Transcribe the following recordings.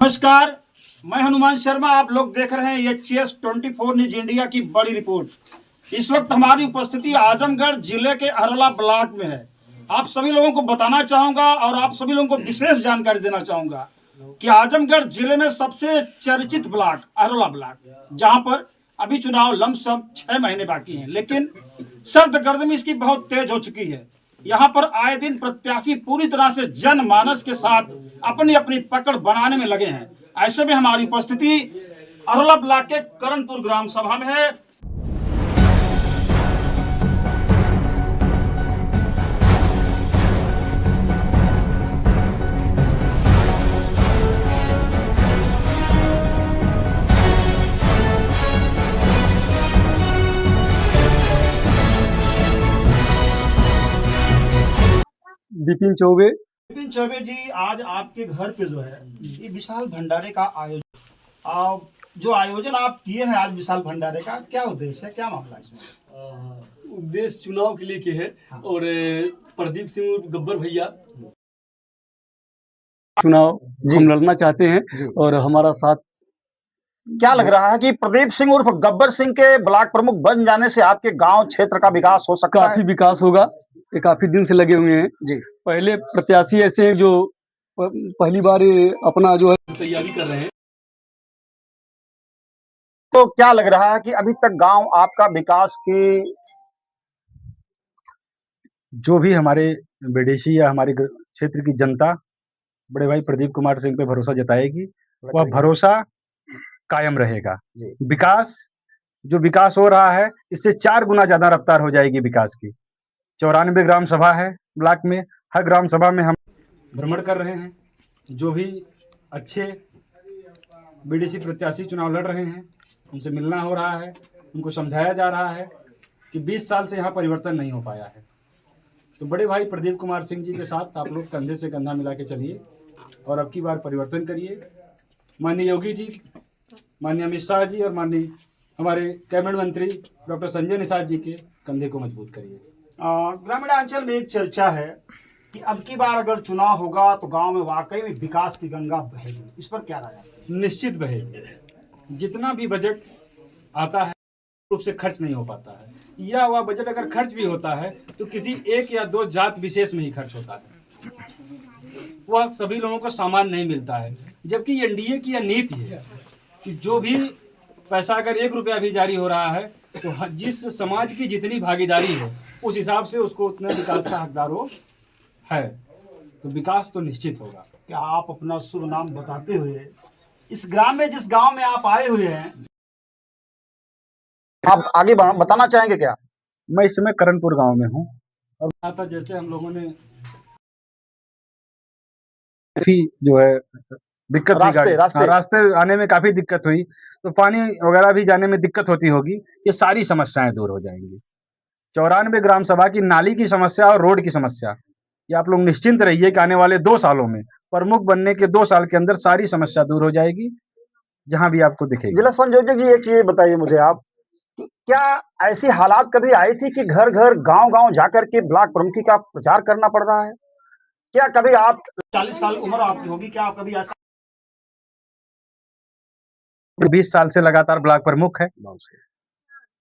नमस्कार, मैं हनुमान शर्मा। आप लोग देख रहे हैं HS24 न्यूज इंडिया की बड़ी रिपोर्ट। इस वक्त हमारी उपस्थिति आजमगढ़ जिले के अरवला ब्लॉक में है। आप सभी लोगों को बताना चाहूंगा और आप सभी लोगों को विशेष जानकारी देना चाहूंगा कि आजमगढ़ जिले में सबसे चर्चित ब्लॉक अरवला ब्लॉक, जहां पर अभी चुनाव लमसम 6 महीने बाकी हैं, लेकिन सर्द गर्मी इसकी बहुत तेज हो चुकी है। यहाँ पर आए दिन प्रत्याशी पूरी तरह से जनमानस के साथ अपनी अपनी पकड़ बनाने में लगे हैं। ऐसे में हमारी उपस्थिति अरवला ब्लॉक के करणपुर ग्राम सभा में है। विपिन चौबे। विपिन चौबे जी, आज आपके घर पे जो है ये विशाल भंडारे का जो आयोजन आप किए हैं आज विशाल भंडारे का, क्या उद्देश्य है, क्या मामला है इसमें? उद्देश्य चुनाव के लिए के है। हाँ। और प्रदीप सिंह गब्बर भैया चुनाव हम लड़ना चाहते हैं और हमारा साथ। क्या लग रहा है कि प्रदीप सिंह उर्फ गब्बर सिंह के ब्लॉक प्रमुख बन जाने से आपके गांव क्षेत्र का विकास हो सकता है? काफी विकास होगा। ये काफी दिन से लगे हुए हैं जी। पहले प्रत्याशी ऐसे हैं जो पहली बार अपना जो है तैयारी कर रहे हैं। तो क्या लग रहा है कि अभी तक गांव आपका विकास की जो भी हमारे विदेशी या हमारे क्षेत्र की जनता बड़े भाई प्रदीप कुमार सिंह पे भरोसा जताएगी, वह भरोसा कायम रहेगा। विकास जो विकास हो रहा है इससे 4 गुना ज्यादा रफ्तार हो जाएगी विकास की। 94 ग्राम सभा है ब्लॉक में। हर ग्राम सभा में हम भ्रमण कर रहे हैं। जो भी अच्छे बीडीसी प्रत्याशी चुनाव लड़ रहे हैं उनसे मिलना हो रहा है, उनको समझाया जा रहा है कि 20 साल से यहाँ परिवर्तन नहीं हो पाया है। तो बड़े भाई प्रदीप कुमार सिंह जी के साथ आप लोग कंधे से कंधा मिला के चलिए और अब की बार परिवर्तन करिए। माननीय योगी जी, माननीय अमित शाह जी और माननीय हमारे कैबिनेट मंत्री डॉक्टर संजय निषाद जी के कंधे को मजबूत करिए। ग्रामीणांचल में एक चर्चा है कि अब की बार अगर चुनाव होगा तो गांव में वाकई में विकास की गंगा बहेगी। इस पर क्या राय है? निश्चित बहेगी। जितना भी बजट आता है रूप से खर्च नहीं हो पाता है, या वह बजट अगर खर्च भी होता है तो किसी एक या 2 जात विशेष में ही खर्च होता है, वह सभी लोगों को सामान नहीं मिलता है। जबकि एनडीए की यह नीति है कि जो भी पैसा अगर 1 रुपया भी जारी हो रहा है तो जिस समाज की जितनी भागीदारी है उस हिसाब से उसको उतना विकास का हकदार हो है। तो विकास तो निश्चित होगा। क्या आप अपना शुभ नाम बताते हुए इस ग्राम में, जिस गांव में आप आए हुए हैं, आप आगे बताना चाहेंगे क्या? मैं इस समय करणपुर गांव में हूं और आता जैसे हम लोगों ने काफी जो है दिक्कत हुई, रास्ते आने में काफी दिक्कत हुई, तो पानी वगैरह भी जाने में दिक्कत होती होगी। ये सारी समस्याएं दूर हो जाएंगी। 94 ग्राम सभा की नाली की समस्या और रोड की समस्या, ये आप लोग निश्चिंत रहिए कि आने वाले 2 सालों में प्रमुख बनने के 2 साल के अंदर सारी समस्या दूर हो जाएगी, जहां भी आपको दिखेगी। जिला संयोजक जी, एक चीज बताइए मुझे आप कि क्या ऐसी हालात कभी आई थी कि घर घर गांव गांव जाकर के ब्लॉक प्रमुखी का प्रचार करना पड़ रहा है? क्या कभी आप 40 साल उम्र आपकी होगी, क्या आप कभी ऐसा? 20 साल से लगातार ब्लॉक प्रमुख है।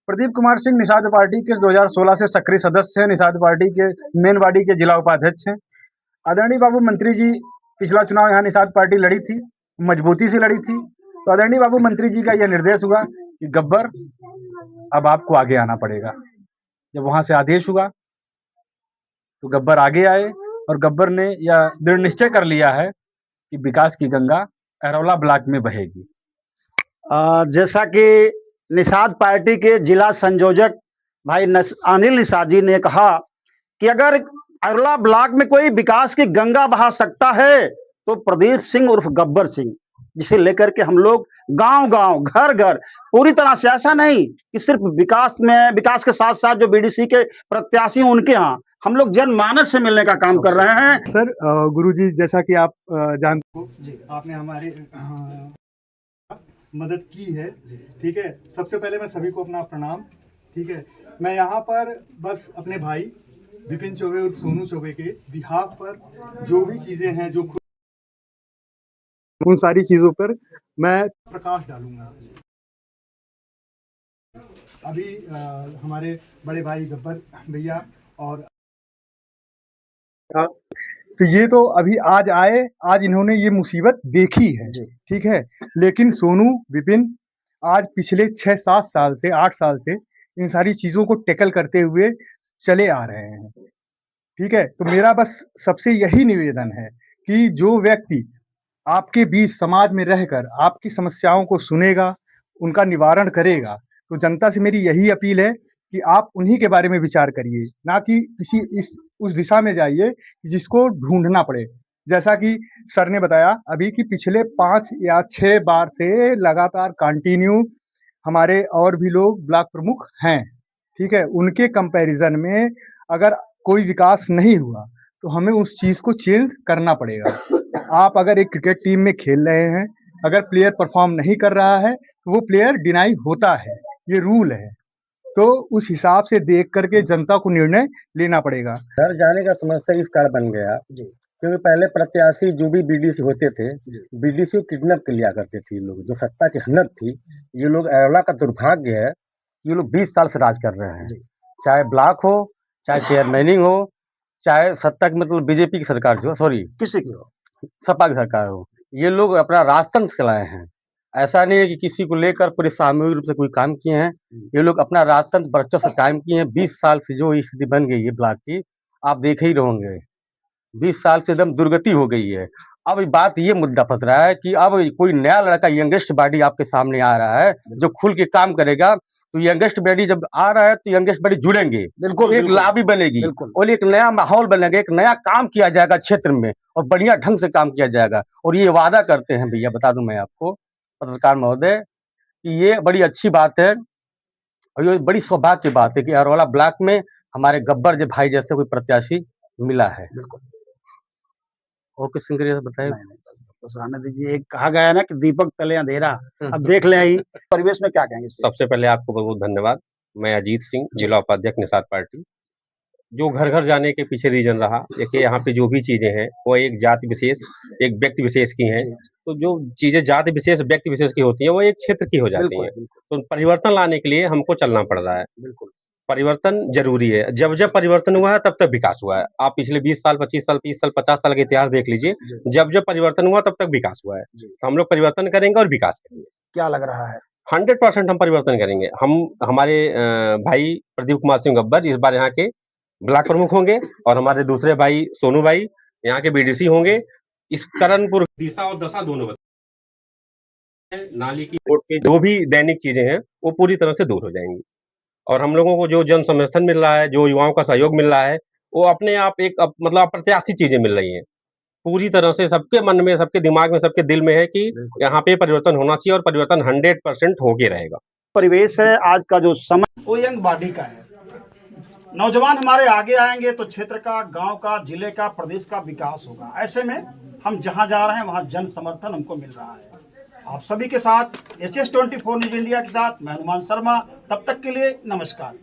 प्रदीप कुमार सिंह निषाद पार्टी के 2016 से सक्रिय सदस्य हैं, निषाद पार्टी के मेन बॉडी के जिला उपाध्यक्ष हैं। आदरणीय बाबू मंत्री जी पिछला चुनाव यहाँ निषाद पार्टी लड़ी थी, मजबूती से लड़ी थी। तो आदरणीय बाबू मंत्री जी का यह निर्देश हुआ कि गब्बर अब आपको आगे आना पड़ेगा। जब वहां से आदेश हुआ तो गब्बर आगे आए और गब्बर ने यह दृढ़ निश्चय कर लिया है कि विकास की गंगा अरवला ब्लॉक में बहेगी। जैसा कि निषाद पार्टी के जिला संयोजक भाई अनिल निषाद जी ने कहा कि अगर अरवला ब्लॉक में कोई विकास की गंगा बहा सकता है तो प्रदीप सिंह उर्फ गब्बर सिंह, जिसे लेकर के हम लोग गांव गांव घर घर पूरी तरह से, ऐसा नहीं कि सिर्फ विकास में, विकास के साथ साथ जो बीडीसी के प्रत्याशी उनके यहाँ हम लोग जनमानस से मिलने का काम कर रहे हैं। सर गुरुजी, जैसा कि आप जानते जी, आपने हमारी मदद की है, ठीक है। सबसे पहले मैं सभी को अपना प्रणाम, ठीक है। मैं यहाँ पर बस अपने भाई विपिन चौबे और सोनू चौबे के बिहाफ पर जो भी चीज़ें हैं, जो उन सारी चीज़ों पर मैं प्रकाश डालूंगा। अभी हमारे बड़े भाई गब्बर भैया और तो ये तो अभी आज आए, आज इन्होंने ये मुसीबत देखी है, ठीक है। लेकिन सोनू विपिन आज पिछले 6-7 साल से 8 साल से इन सारी चीज़ों को टैकल करते हुए चले आ रहे हैं, ठीक है। तो मेरा बस सबसे यही निवेदन है कि जो व्यक्ति आपके बीच समाज में रहकर आपकी समस्याओं को सुनेगा, उनका निवारण करेगा, तो जनता से मेरी यही अपील है कि आप उन्हीं के बारे में विचार करिए, ना कि किसी उस दिशा में जाइए जिसको ढूंढना पड़े। जैसा कि सर ने बताया अभी कि पिछले 5 या 6 बार से लगातार कंटिन्यू हमारे और भी लोग ब्लॉक प्रमुख हैं, ठीक है। उनके कंपैरिजन में अगर कोई विकास नहीं हुआ तो हमें उस चीज़ को चेंज करना पड़ेगा। आप अगर एक क्रिकेट टीम में खेल रहे हैं, अगर प्लेयर परफॉर्म नहीं कर रहा है तो वो प्लेयर डिनाई होता है, ये रूल है। तो उस हिसाब से देख करके जनता को निर्णय लेना पड़ेगा। घर जाने का समस्या इस कारण बन गया क्योंकि पहले प्रत्याशी जो भी बीडीसी होते थे, बीडीसी को किडनैप कर लिया करते थे। ये लोग जो सत्ता की हनत थी, ये लोग अरवला का दुर्भाग्य है, ये लोग 20 साल से राज कर रहे हैं, चाहे ब्लॉक हो, चाहे चेयरमैनिंग हो, चाहे सत्ता की मतलब बीजेपी की सरकार जो सॉरी किसी की हो, सपा की सरकार हो, ये लोग अपना राजतंत्र चलाए हैं। ऐसा नहीं है कि किसी को लेकर पूरे सामूहिक रूप से कोई काम किए हैं, ये लोग अपना राजतंत्र वर्चस्व से कायम किए हैं। 20 साल से जो स्थिति बन गई है ब्लॉक की, आप देखे ही रहोगे, 20 साल से एकदम दुर्गति हो गई है। अब बात ये मुद्दा फंस रहा है कि अब कोई नया लड़का यंगेस्ट बॉडी आपके सामने आ रहा है जो खुल के काम करेगा, तो यंगेस्ट बॉडी जब आ रहा है तो यंगेस्ट बॉडी जुड़ेंगे, बिल्कुल एक लॉबी बनेगी और एक नया माहौल बनेगा, एक नया काम किया जाएगा क्षेत्र में और बढ़िया ढंग से काम किया जाएगा। और ये वादा करते हैं भैया, बता दूं मैं आपको पत्रकार महोदय कि ये बड़ी अच्छी बात है और ये बड़ी सौभाग्य की बात है कि अरवला ब्लॉक में हमारे गब्बर जे भाई जैसे कोई प्रत्याशी मिला है। और किस सिंह बताइए। तो सराहना दीजिए। एक कहा गया है ना कि दीपक तले अंधेरा, अब देख ले आई परिवेश में क्या कहेंगे? सबसे पहले आपको बहुत बहुत धन्यवाद। मैं अजीत सिंह, जिला उपाध्यक्ष निषाद पार्टी। जो घर घर जाने के पीछे रीजन रहा, देखिए यहाँ पे जो भी चीजें हैं वो एक जाति विशेष, एक व्यक्ति विशेष की हैं। तो जो चीजें जाति विशेष, व्यक्ति विशेष की होती है वो एक क्षेत्र की हो जाती हैं। तो परिवर्तन लाने के लिए हमको चलना पड़ रहा है। परिवर्तन जरूरी है। जब जब परिवर्तन हुआ है तब तक विकास हुआ है। आप पिछले 20 साल, 25 साल, 30 साल, 50 साल का इतिहास देख लीजिए, जब जब परिवर्तन हुआ तब तक विकास हुआ है। तो हम लोग परिवर्तन करेंगे और विकास करेंगे। क्या लग रहा है? 100% हम परिवर्तन करेंगे। हम हमारे भाई प्रदीप कुमार सिंह गब्बर इस बार यहाँ के ब्लॉक प्रमुख होंगे और हमारे दूसरे भाई सोनू भाई यहाँ के बीडीसी होंगे। इस करणपुर दिशा और दशा दोनों नाली की रोड पे जो भी दैनिक चीजें हैं वो पूरी तरह से दूर हो जाएंगी और हम लोगों को जो जन समर्थन मिल रहा है, जो युवाओं का सहयोग मिल रहा है, वो अपने आप एक मतलब अप्रत्याशित चीजें मिल रही हैं। पूरी तरह से सबके मन में, सबके दिमाग में, सबके दिल में है कि यहाँ पे परिवर्तन होना चाहिए और परिवर्तन 100% होके रहेगा। परिवेश है आज का जो समय वो यंग बॉडी का है। नौजवान हमारे आगे आएंगे तो क्षेत्र का, गांव का, जिले का, प्रदेश का विकास होगा। ऐसे में हम जहां जा रहे हैं वहां जन समर्थन हमको मिल रहा है। आप सभी के साथ HS24 न्यूज इंडिया के साथ मैं हनुमान शर्मा। तब तक के लिए नमस्कार।